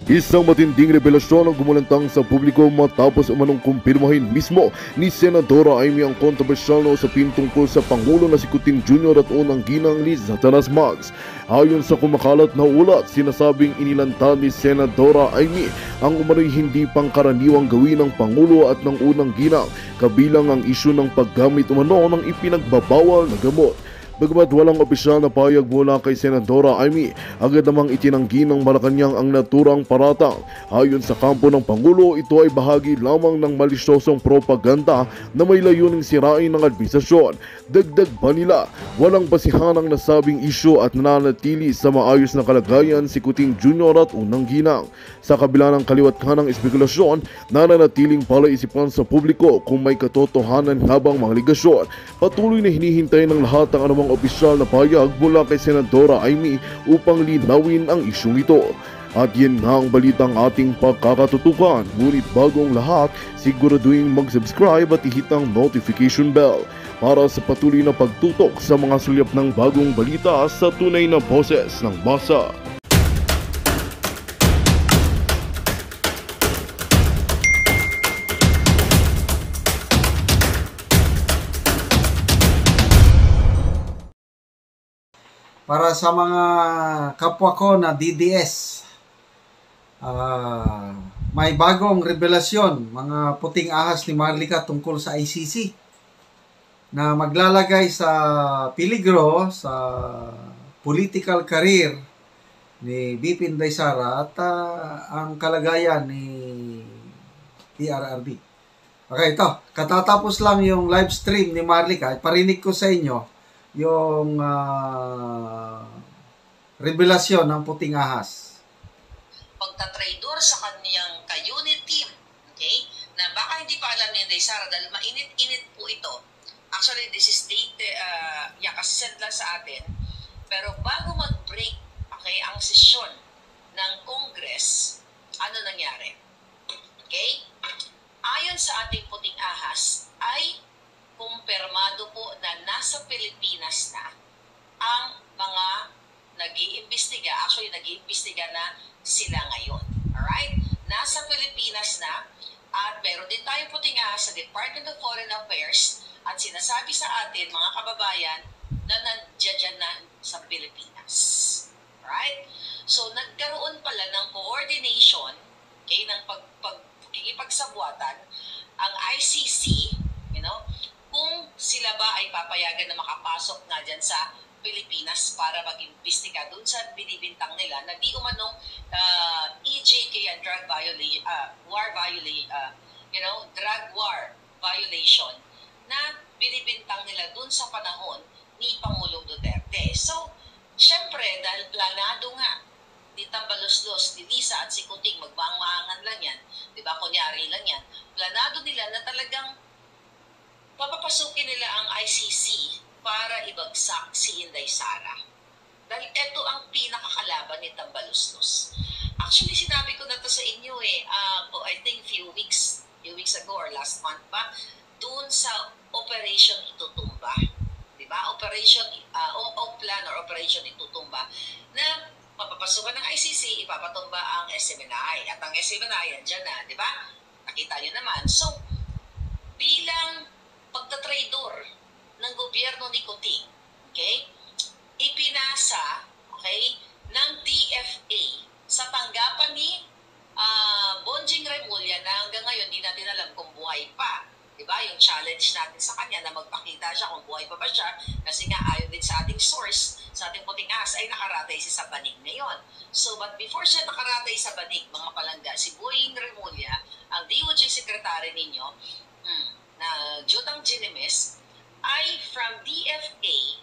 Isang matinding revelasyon ang gumulantang sa publiko matapos umanong kumpirmahin mismo ni Senadora Amy ang kontrobersyal na usapin tungkol sa Pangulo na si Kuting Jr. at unang ginang ni Satanas Mags. Ayon sa kumakalat na ulat, sinasabing inilantad ni Senadora Amy ang umano'y hindi pangkaraniwang gawin ng Pangulo at ng unang ginang, kabilang ang isyu ng paggamit umano ng ipinagbabawal na gamot. Bagamat walang opisyal na payag mula kay Senadora Amy, agad namang itinanggi ng Malacanang ang naturang paratang. Ayon sa kampo ng Pangulo, ito ay bahagi lamang ng malisyosong propaganda na may layuning sirain ng administrasyon. Dagdag pa nila, walang basihan ang nasabing isyu at nananatili sa maayos na kalagayan si Kuting Jr. at unang ginang. Sa kabila ng kaliwat ng espekulasyon, nananatiling palaisipan sa publiko kung may katotohanan habang mga ligasyon. Patuloy na hinihintay ng lahat ang anumang opisyal na payag mula kay Senadora Amy upang linawin ang isyong ito. At yan nga ang balitang ating pagkakatutukan. Ngunit bagong lahat, siguraduhin mag-subscribe at ihit ang notification bell para sa patuloy na pagtutok sa mga sulyap ng bagong balita sa tunay na boses ng masa. Para sa mga kapwa ko na DDS, may bagong revelasyon, mga puting ahas ni Marlica tungkol sa ICC na maglalagay sa peligro sa political career ni BP Inday Sara at ang kalagayan ni PRRD. Okay, ito. Katatapos lang yung live stream ni Marlica. Parinig ko sa inyo yung revelasyon ng puting ahas. Pagtatraidor sa kaniyang ka-unit team, okay? Na baka hindi pa alam ni Inday Sara dahil mainit-init po ito. Actually, this is dated, kasi send lang sa atin. Pero bago mag-break, okay, ang sesyon ng Congress, ano nangyari? Okay? Ayon sa ating puting ahas, ay kumpirmado po na nasa Pilipinas na ang mga nag-iimbestiga. Actually, nag-iimbestiga na sila ngayon. Alright? Nasa Pilipinas na at meron din tayong puting ahas sa Department of Foreign Affairs at sinasabi sa atin, mga kababayan, na nandiyan na sa Pilipinas. Alright? So, nagkaroon pala ng coordination, okay, ng pagkikipagsabwatan ang ICC, kung sila ba ay papayagan na makapasok nga dyan sa Pilipinas para mag-imbestiga doon sa binibintang nila na di umanong EJK and drug violation na binibintang nila doon sa panahon ni Pangulong Duterte. So, syempre, dahil planado nga ni Tambaloslos, ni Lisa at si Kuting, magmaang-maangan lang yan, di ba, kunyari lang yan, planado nila na talagang papapasukin nila ang ICC para ibagsak si Inday Sara. Dahil ito ang pinakakalaban ni Tambaloslos. Actually, sinabi ko na to sa inyo I think few weeks ago or last month pa, doon sa Operation Itutumba. Diba? Plan or Operation Itutumba na mapapasukan ng ICC, ipapatumba ang SMNI. At ang SMNI, andyan na, di ba? Nakita nyo naman. So, bilang pagtatraidor ng gobyerno ni Kuting, okay, ipinasa, okay, ng DFA sa tanggapan ni Bonjing Remulla na hanggang ngayon di natin alam kung buhay pa. Diba? Yung challenge natin sa kanya na magpakita siya kung buhay pa ba siya kasi nga ayon din sa ating source, sa ating puting ahas ay nakaratay siya sa banig ngayon. So, but before siya nakaratay sa banig, mga palangga, si Bonjing Remulla, ang DOJ secretary ninyo, na Jutang Ginemes, ay from DFA,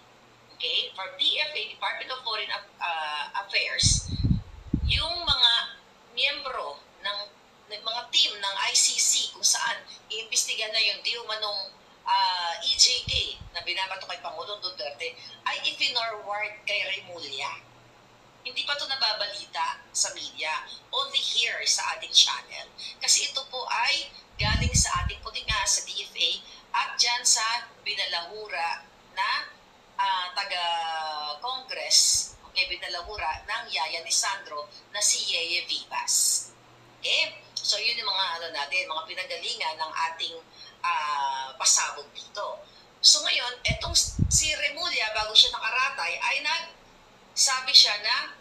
okay, from DFA, Department of Foreign Affairs, yung mga miyembro ng mga team ng ICC kung saan iimbestiga na yung di umanong EJK na binabato kay Pangulong Duterte ay ipinorward kay Remulla. Hindi pa ito nababalita sa media, only here sa ating channel. Kasi ito po ay galing sa ating puting ahas sa DFA at dyan sa binalahura na taga-Congress, okay, binalahura ng yaya ni Sandro na si Yeye Vivas. Okay? So, yun yung mga ano natin, mga pinagalingan ng ating pasabog dito. So, ngayon, etong si Remulla, bago siya nakaratay, ay sabi siya na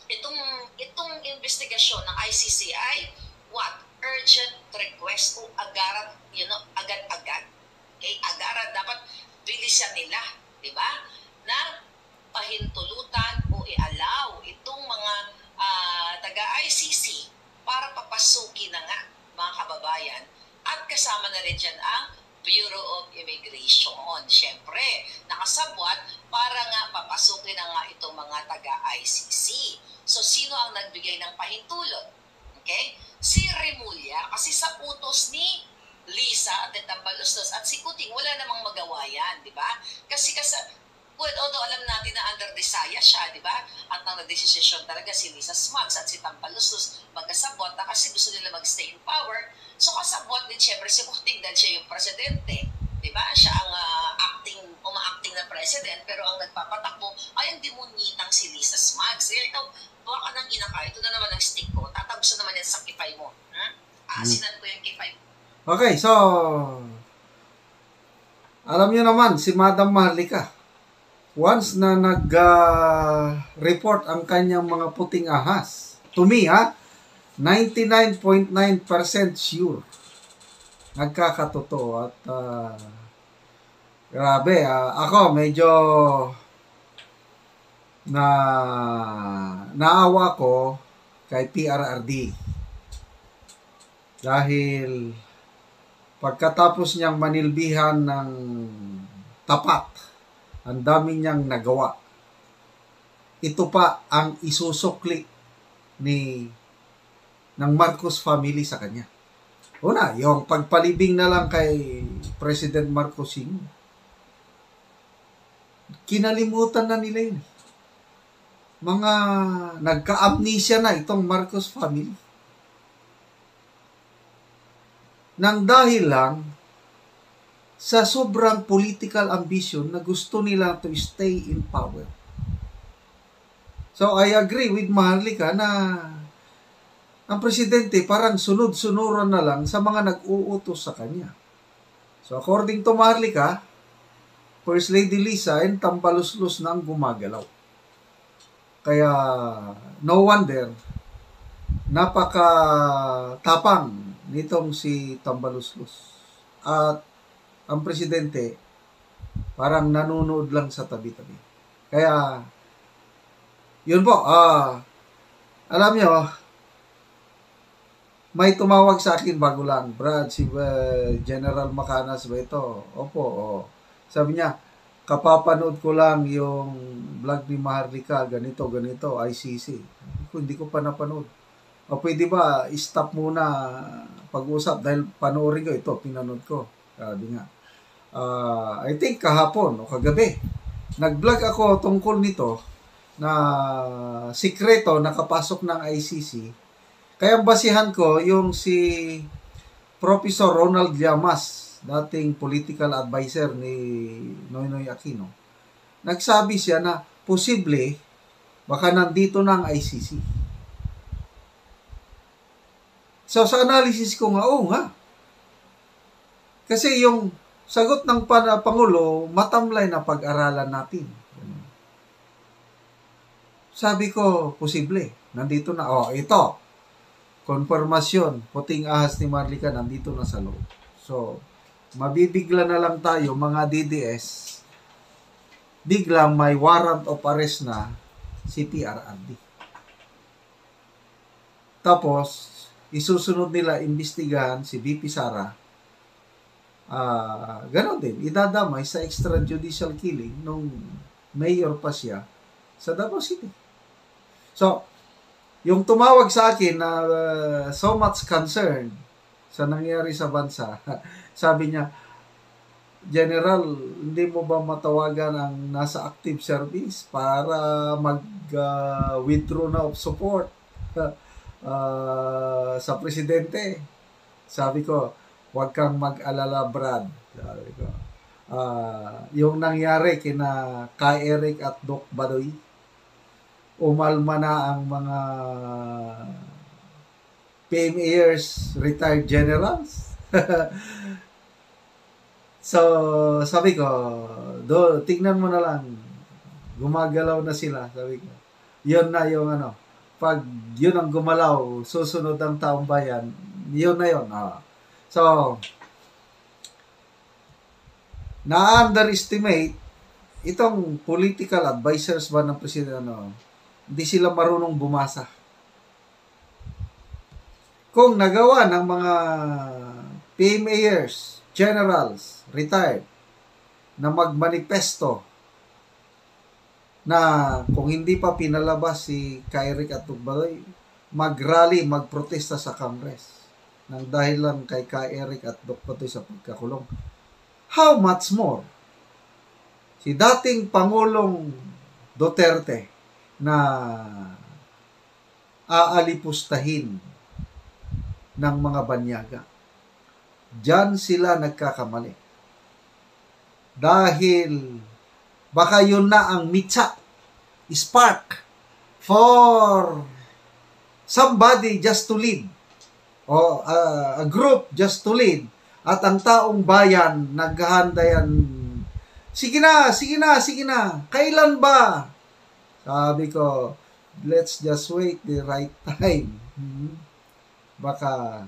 itong investigasyon ng ICC ay what? Urgent request o agad, agad-agad. Okay? Agad, dapat bilisan nila, di ba? Na pahintulutan o i-allow itong mga taga-ICC para papasukin na nga, mga kababayan. At kasama na rin dyan ang Bureau of Immigration. Siyempre, nakasabwat para nga papasukin na nga itong mga taga-ICC. So, sino ang nagbigay ng pahintulot? Okay? Si Remulla, kasi sa utos ni Lisa at Tambaloslos at si Kuting, wala namang magawa yan, di ba? Kasi although alam natin na under desaya siya, di ba? At ang nagdesisyon talaga si Lisa Smugs at si Tambaloslos magkasabot na kasi gusto nila mag-stay in power. So kasabot din siyempre si Kuting dahil siya yung presidente. Di ba? Siya ang uma-acting na president, pero ang nagpapatakbo ay ang demonitang si Lisa Smugs. Kaya ikaw, buwa ka ng ina ka, ito na naman ang stick ko, tatagos na naman yan sa kipay mo. Asinan ko yung kipay mo. Okay, so, alam niyo naman, si Madam Maharlika, once na nag-report ang kanyang mga puting ahas, to me, 99.9% sure, nagkakatotoo at grabe, ako medyo naawa ko kay PRRD dahil pagkatapos niyang manilbihan ng tapat, ang dami niyang nagawa. Ito pa ang isusukli ng Marcos family sa kanya. Una, yung pagpalibing na lang kay President Marcos Sr. Kinalimutan na nila yun. Mga nagka-amnesia na itong Marcos family. Nang dahil lang sa sobrang political ambition na gusto nila to stay in power. So I agree with Maharlika na ang presidente parang sunod-sunuran na lang sa mga nag-uutos sa kanya. So according to Maharlika, First Lady Lisa and Tambaloslos nang gumagalaw. Kaya no wonder napaka-tapang nitong si Tambaloslos. At ang presidente parang nanonood lang sa tabi-tabi. Kaya yun po, alam nyo, may tumawag sa akin bago lang, Brad, si General Macanas ba ito? Opo, sabi niya, kapapanood ko lang yung vlog ni Maharlika, ganito, ICC. Hindi ko pa napanood. O pwede ba, stop muna pag-usap dahil panoorin ko ito, pinanood ko. Sabi nga. I think kahapon o kagabi, nag-vlog ako tungkol nito na sikreto nakapasok ng ICC. Kaya basihan ko yung si Professor Ronald Llamas, dating political advisor ni Noynoy Aquino. Nagsabi siya na posible baka nandito na ang ICC. So sa analysis ko nga, nga. Kasi yung sagot ng Pangulo, matamlay na pag-aralan natin. Sabi ko, posible. Nandito na. Ito. Konfirmasyon. Puting ahas ni Maharlika nandito na sa loob. So, mabibigla na lang tayo, mga DDS. Biglang may warrant of arrest na si PRRD. Tapos, isusunod nila imbestigahan si VP Sara. Ganon din. Idadamay sa extrajudicial killing nung mayor pa siya sa Davao City. So, yung tumawag sa akin na so much concern sa nangyari sa bansa, sabi niya, General, hindi mo ba matawagan ang nasa active service para mag-withdraw na of support sa presidente? Sabi ko, huwag kang mag-alala, Brad. Sabi ko, yung nangyari kina Kay Eric at Doc Badoy, umalma na ang mga PMAers, retired generals. So, sabi ko, tignan mo na lang, gumagalaw na sila, sabi ko. Yun na yung ano, pag yun ang gumalaw, susunod ang taong bayan, yun na yun. So, na-underestimate, itong political advisors ba ng presidente, hindi sila marunong bumasa. Kung nagawa ng mga PMAers, generals, retired, na magmanifesto na kung hindi pa pinalabas si Eric at Tugbadoy, mag-rally, magprotesta sa Congress nang dahil lang kay Eric at Tugbadoy sa pagkakulong. How much more si dating Pangulong Duterte na aalipustahin ng mga banyaga. Diyan sila nagkakamali. Dahil baka yun na ang mitsa, spark for somebody just to lead, o a group just to lead, at ang taong bayan naghahanda yan, sige na, kailan ba? Sabi ko, let's just wait the right time. Baka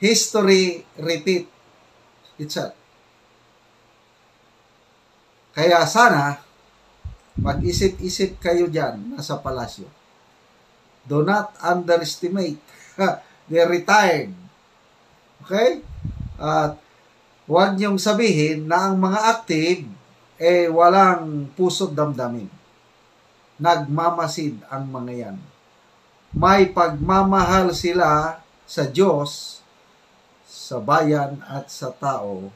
history repeat itself. Kaya sana mag-isip-isip kayo dyan nasa palasyo. Do not underestimate the retired. Okay? At huwag niyong sabihin na ang mga active walang puso't damdamin. Nagmamasid ang mga yan. May pagmamahal sila sa Diyos, sa bayan at sa tao.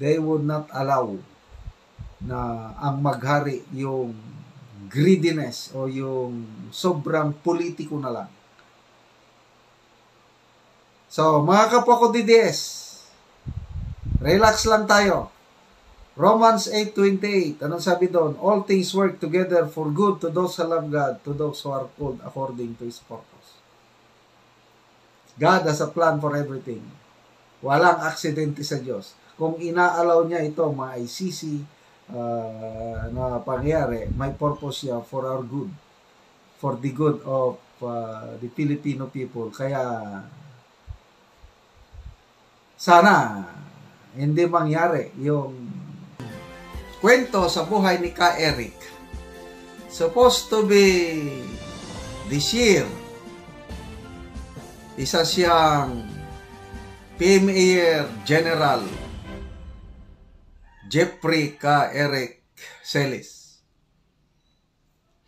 They would not allow na ang maghari yung greediness o yung sobrang politiko na lang. So, mga kapwa ko DDS, relax lang tayo. Romans 8:28, anong sabi doon? All things work together for good to those who love God, to those who are called according to His purpose. God has a plan for everything. Walang aksidente sa Diyos. Kung inaalaw niya ito, mga ICC, na pangyayari, may purpose siya for our good, for the good of the Filipino people. Kaya sana hindi mangyari yung kwento sa buhay ni Eric. Supposed to be this year, isa siyang PMAer General Jeffrey Eric Celis.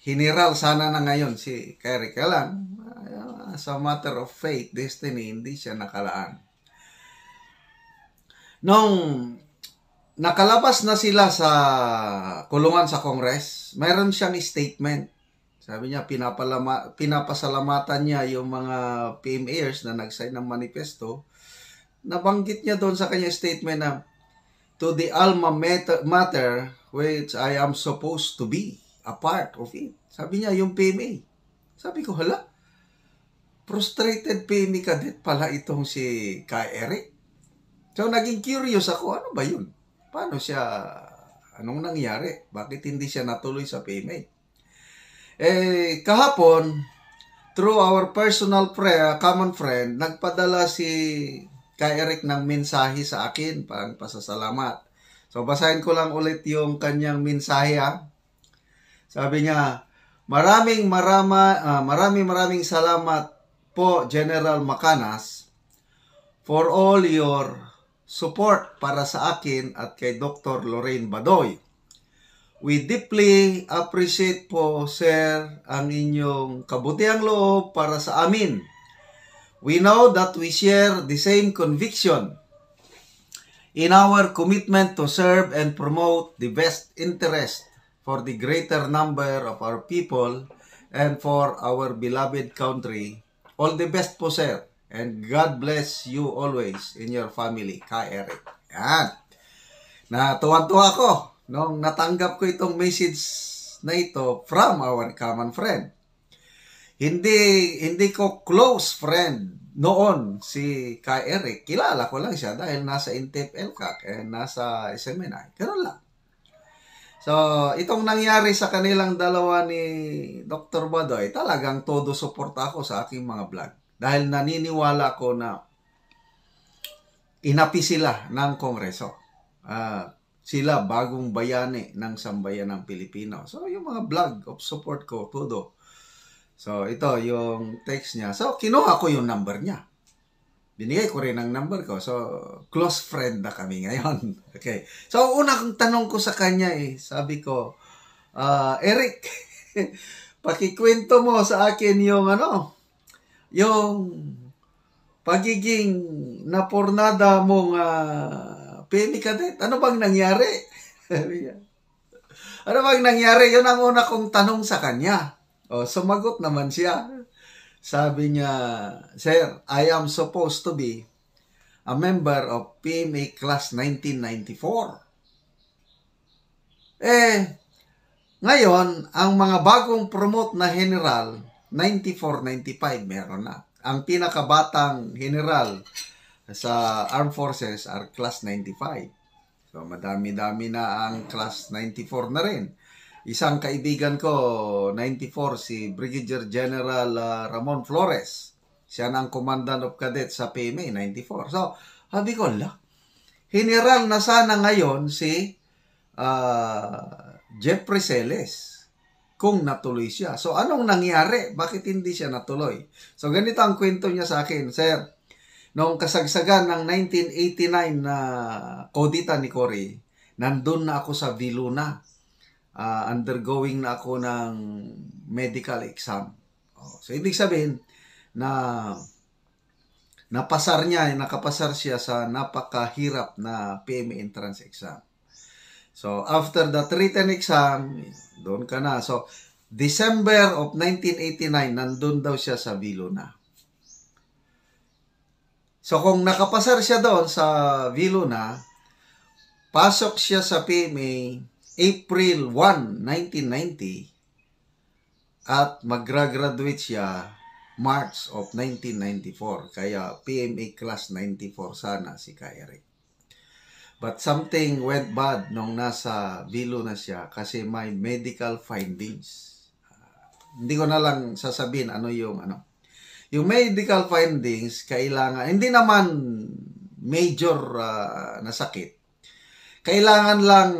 Hiniral sana na ngayon si Eric. Lang, as a matter of fate, destiny, hindi siya nakalaan. Nung nakalabas na sila sa kulungan sa Congress, mayroon siyang statement. Sabi niya, pinapasalamatan niya yung mga PMAers na nag-sign ng manifesto. Nabanggit niya doon sa kanya statement na, to the alma mater which I am supposed to be a part of it. Sabi niya, yung PMA. Sabi ko, hala, frustrated PMA cadet pala itong si Eric. So, naging curious ako, ano ba yun? Paano siya, anong nangyari? Bakit hindi siya natuloy sa PMA? Kahapon, through our personal common friend, nagpadala si Eric ng mensahe sa akin, parang pasasalamat. So, basahin ko lang ulit yung kanyang mensahe. Sabi niya, maraming salamat po, General Macanas, for all your support para sa akin at kay Dr. Lorraine Badoy. We deeply appreciate po, sir, ang inyong kabutihang loob para sa amin. We know that we share the same conviction in our commitment to serve and promote the best interest for the greater number of our people and for our beloved country. All the best po, sir. And God bless you always in your family, Eric. Yan. Natuwan-tuwa ako nung natanggap ko itong message na ito from our common friend. hindi ko close friend noon si Kai Eric. Kilala ko lang siya dahil nasa Intip LCAC, nasa SMNI. Ganun lang. So, itong nangyari sa kanilang dalawa ni Dr. Badoy, talagang todo suporta ako sa aking mga vlog. Dahil naniniwala ko na inapi sila ng Kongreso. Sila bagong bayani ng sambayan ng Pilipino. So, yung mga vlog of support ko, todo. So, ito yung text niya. So, kinuha ko yung number niya. Binigay ko rin ang number ko. So, close friend na kami ngayon. Okay. So, una kong tanong ko sa kanya sabi ko, Eric, pakikwento mo sa akin yung yung pagiging napornada mong PMA cadet. Ano bang nangyari? Ano bang nangyari? Yun ang una kong tanong sa kanya. Sumagot naman siya. Sabi niya, Sir, I am supposed to be a member of PMA Class 1994. Ngayon, ang mga bagong promote na general, 94-95 meron na. Ang pinakabatang general sa Armed Forces are Class 95. So, madami-dami na ang Class 94 na rin. Isang kaibigan ko, 94, si Brigadier General Ramon Flores. Siya na ang Commandant of Cadets sa PMA, 94. So, sabi ko, general na sana ngayon si Jeffrey Celes kung natuloy siya. So, anong nangyari? Bakit hindi siya natuloy? So, ganito ang kwento niya sa akin, Sir. Noong kasagsagan ng 1989 na kodita ni Cory, nandun na ako sa Viluna. Undergoing na ako ng medical exam. So, ibig sabihin na nakapasar siya sa napakahirap na PMA entrance exam. So, after the written exam, doon ka na. So, December of 1989, nandun daw siya sa Viluna. So, kung nakapasar siya doon sa Viluna, pasok siya sa PMA April 1, 1990 at magra-graduate siya March of 1994. Kaya PMA Class 94 sana si Kai Eric. But something went bad nung nasa Vilo na siya kasi may medical findings. Hindi ko na lang sasabihin yung medical findings, kailangan, hindi naman major na sakit. Kailangan lang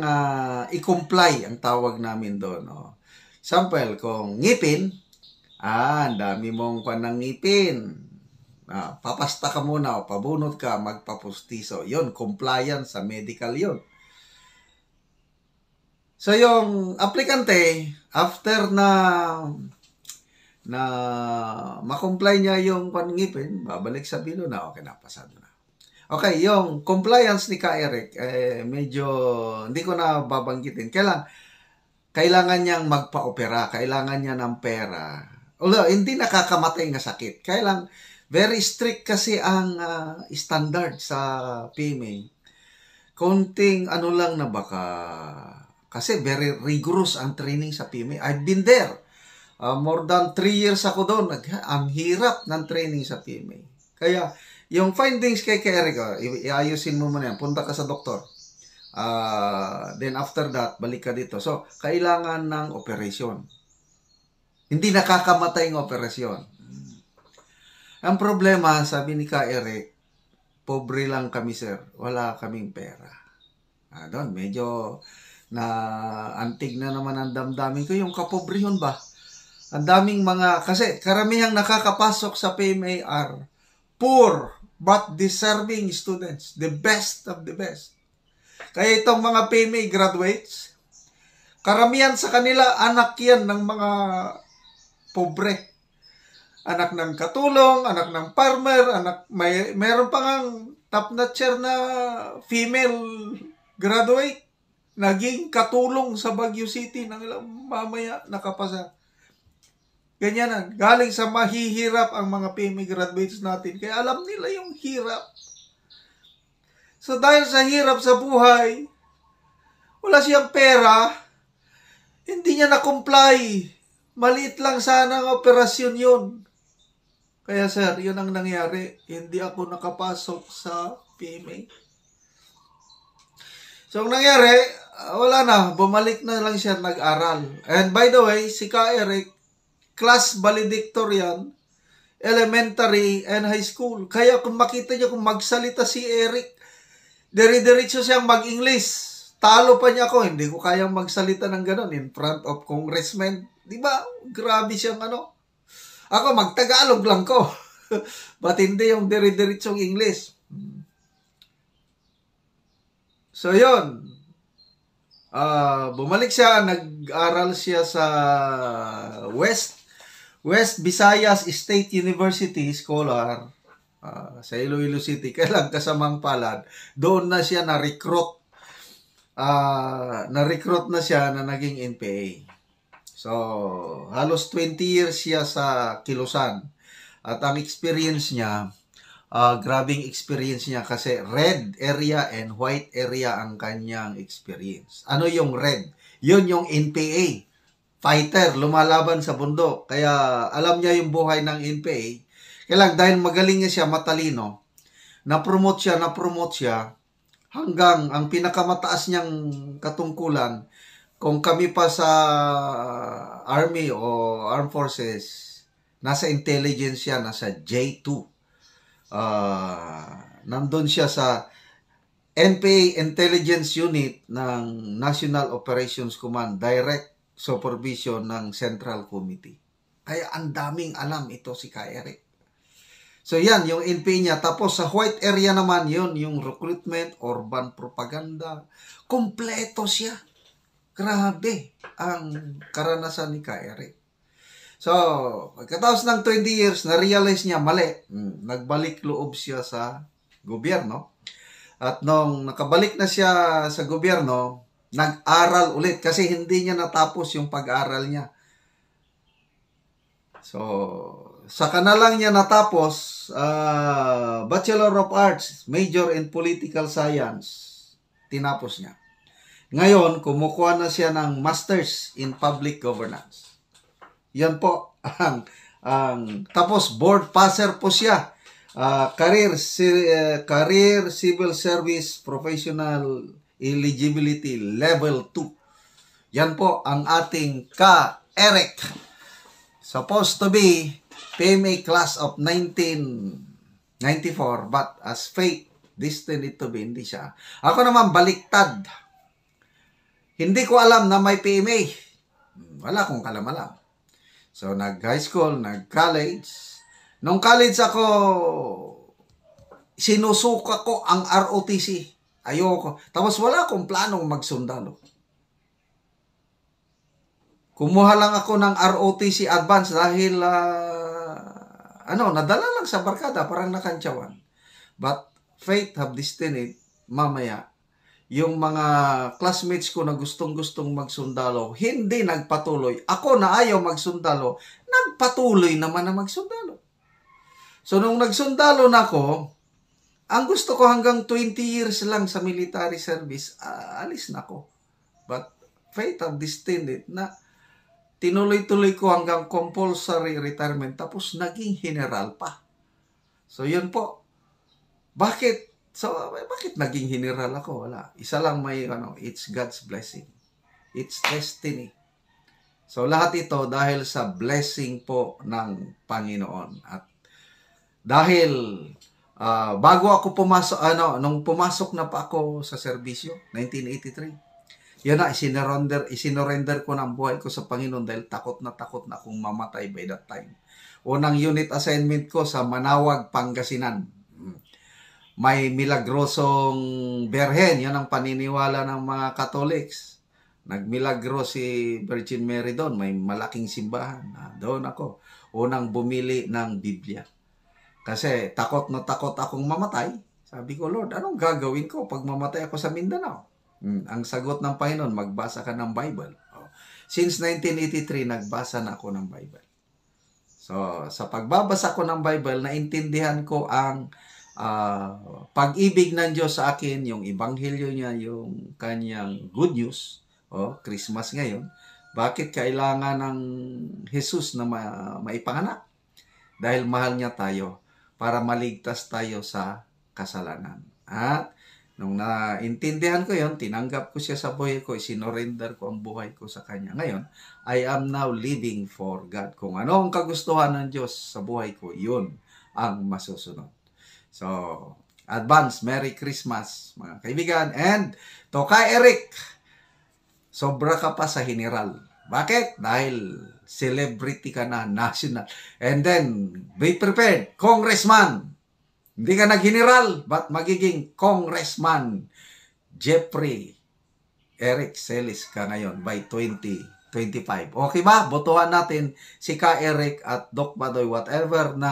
i-comply ang tawag namin doon. Sample, kung ngipin, ang dami mong panang ngipin. Papasta ka muna o pabunot ka, magpapustiso. Yun, compliance sa medical yun. So, yung aplikante, after na makomply niya yung panngipin, babalik sa Bilo na, okay na, pasado na. Okay, yung compliance ni Kai Eric, medyo hindi ko na babanggitin. Kailangan niyang magpa-opera, kailangan niya ng pera. Although, hindi nakakamatay na sakit. Very strict kasi ang standard sa PMA. Konting lang na baka, kasi very rigorous ang training sa PMA. I've been there. More than 3 years ako doon. Ang hirap ng training sa PMA. Kaya, yung findings kay Eric, iayusin mo muna yan. Punta ka sa doktor. Then after that, balik ka dito. So, kailangan ng operasyon. Hindi nakakamatay ng operasyon. Ang problema, sabi ni Eric, pobre lang kami, sir. Wala kaming pera. Doon, medyo antig na naman ang damdamin ko. Yung kapobrehon ba? Ang daming kasi karamihang nakakapasok sa PMA are poor but deserving students. The best of the best. Kaya itong mga PMA graduates, karamihan sa kanila, anak yan ng mga pobre. Anak ng katulong, anak ng farmer, mayroon pa ngang top-notcher na female graduate. Naging katulong sa Baguio City ng ilang mamaya nakapasa. Ganyan galing sa mahihirap ang mga PMA graduates natin. Kaya alam nila yung hirap. So dahil sa hirap sa buhay, wala siyang pera, hindi niya na-comply. Maliit lang sana ang operasyon yun. Kaya sir, yun ang nangyari. Hindi ako nakapasok sa PMA. So, ang nangyari, wala na. Bumalik na lang siya nag-aral. And by the way, si Ka Eric, class valedictorian, elementary and high school. Kaya kung makita niyo kung magsalita si Eric, dire-diretso siyang mag-English. Talo pa niya ako. Hindi ko kayang magsalita ng gano'n in front of congressmen. Di ba? Grabe siyang ano. Ako, magtagalog lang ko. But hindi yung dire-diretsong English. So, yun. Bumalik siya. Nag-aral siya sa West Visayas State University Scholar sa Iloilo City. Kailang kasamang palad. Doon na siya na-recruit. Na-recruit na siya na naging NPA. So, halos 20 years siya sa Kilusan. At ang experience niya, grabing experience niya kasi red area and white area ang kanyang experience. Ano yung red? Yun yung NPA. Fighter, lumalaban sa bundok. Kaya alam niya yung buhay ng NPA. Kaya lang, dahil magaling niya siya, matalino, na-promote siya, hanggang ang pinakamataas niyang katungkulan, kung kami pa sa Army o Armed Forces, nasa intelligence siya, nasa J2. Nandun siya sa NPA Intelligence Unit ng National Operations Command, direct supervision ng Central Committee. Kaya ang daming alam ito si Ka Eric. So yan, yung NPA niya. Tapos sa white area naman yun, yung recruitment, urban propaganda. Kompleto siya. Grabe ang karanasan ni Ka Eric. So, pagkatapos ng 20 years, na-realize niya mali. Nagbalik loob siya sa gobyerno. At nung nakabalik na siya sa gobyerno, nag-aral ulit kasi hindi niya natapos yung pag-aaral niya. So, saka na lang niya natapos Bachelor of Arts, major in Political Science. Tinapos niya. Ngayon, kumukuha na siya ng Masters in Public Governance. Yan po tapos board passer po siya. Career Civil Service Professional Eligibility Level 2. Yan po ang ating Ka Eric. Supposed to be PMA class of 1994, but as fate destined it to be, hindi siya. Ako naman baliktad. Hindi ko alam na may PMA. Wala akong alam. So, nag-high school, nag-college. Nung college ako, sinusuka ko ang ROTC. Ayoko. Tapos wala akong planong magsundalo. Kumuha lang ako ng ROTC Advance dahil, nadala lang sa barkada, parang nakantsawan. But, fate have destined, mamaya, yung mga classmates ko na gustong-gustong magsundalo, hindi nagpatuloy. Ako na ayaw magsundalo, nagpatuloy naman na magsundalo. So, nung nagsundalo na ako, ang gusto ko hanggang 20 years lang sa military service, alis na ako. But, fate have destined na tinuloy-tuloy ko hanggang compulsory retirement, tapos naging general pa. So, yun po. Bakit naging general ako? Wala. Isa lang may, it's God's blessing. It's destiny. So, lahat ito dahil sa blessing po ng Panginoon. At dahil, bago ako pumasok, nung pumasok na pa ako sa serbisyo, 1983, yan na, isinorender ko ng buhay ko sa Panginoon dahil takot na akong mamatay by that time. Unang unit assignment ko sa Manawag, Pangasinan. May milagrosong berhen, yan ang paniniwala ng mga Catholics. Nagmilagro si Virgin Mary doon, may malaking simbahan. Doon ako, unang bumili ng Biblia. Kasi takot na takot akong mamatay. Sabi ko, Lord, anong gagawin ko pag mamatay ako sa Mindanao? Ang sagot ng Panginoon, magbasa ka ng Bible. Since 1983, nagbasa na ako ng Bible. So, sa pagbabasa ko ng Bible, naintindihan ko ang pag-ibig ng Diyos sa akin, yung ebanghelyo niya, yung kanyang good news, Christmas ngayon, Bakit kailangan ng Jesus na maipanganak? Dahil mahal niya tayo para maligtas tayo sa kasalanan. At nung naintindihan ko yon, tinanggap ko siya sa buhay ko, isinorender ko ang buhay ko sa Kanya. Ngayon, I am now living for God. Kung ano ang kagustuhan ng Diyos sa buhay ko, yun ang masusunod. So, advance Merry Christmas, mga kaibigan. And to kay Eric, sobra ka pa sa general. Bakit? Dahil celebrity ka na, national. And then, be prepared, congressman. Hindi ka na general, but magiging congressman. Jeffrey Eric Celis ka ngayon by 2025. Okay ba? Botohan natin si Ka Eric at Doc Badoy, whatever na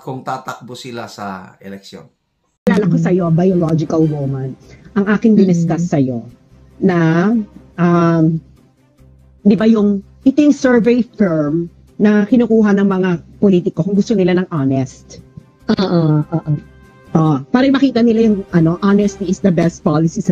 kung tatakbo sila sa eleksyon. Kilala ko sa'yo, biological woman. Ang aking diniscuss sa'yo na, di ba ito yung survey firm na kinukuha ng mga politiko kung gusto nila ng honest. Para makita nila yung honesty is the best policy.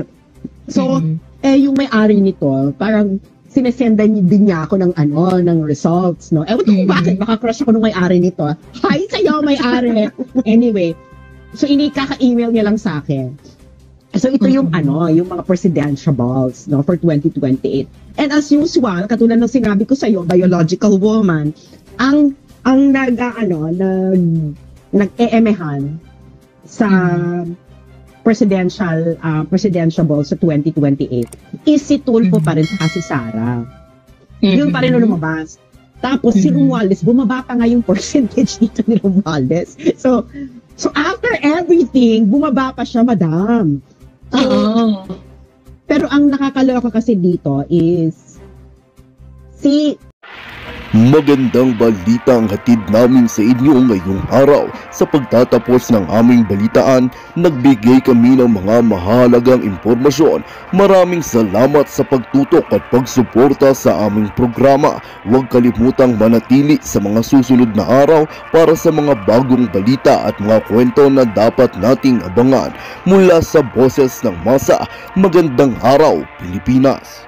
So, yung may-ari nito, parang sinesendan din niya ako ng results, no? Ewan ko bakit, baka crush ako nung may-ari nito. Hi sa'yo, may-ari! Anyway, so kaka-email niya lang sa akin. So ito yung yung mga presidentiables, no, for 2028. And as usual, katulad ng sinabi ko sa iyo, biological woman, ang nag-eemehan sa presidentiable sa 2028 is si Tulfo pa rin si Sara. Yun pa rin lumabas. Tapos si Romualdez, bumaba pa nga yung percentage dito ni Romualdez. So after everything, bumaba pa siya, madam. Pero ang nakakaloka kasi dito is Magandang balita ang hatid namin sa inyo ngayong araw. Sa pagtatapos ng aming balitaan, nagbigay kami ng mga mahalagang impormasyon. Maraming salamat sa pagtutok at pagsuporta sa aming programa. Huwag kalimutang manatili sa mga susunod na araw para sa mga bagong balita at mga kwento na dapat nating abangan. Mula sa Boses ng Masa, magandang araw, Pilipinas!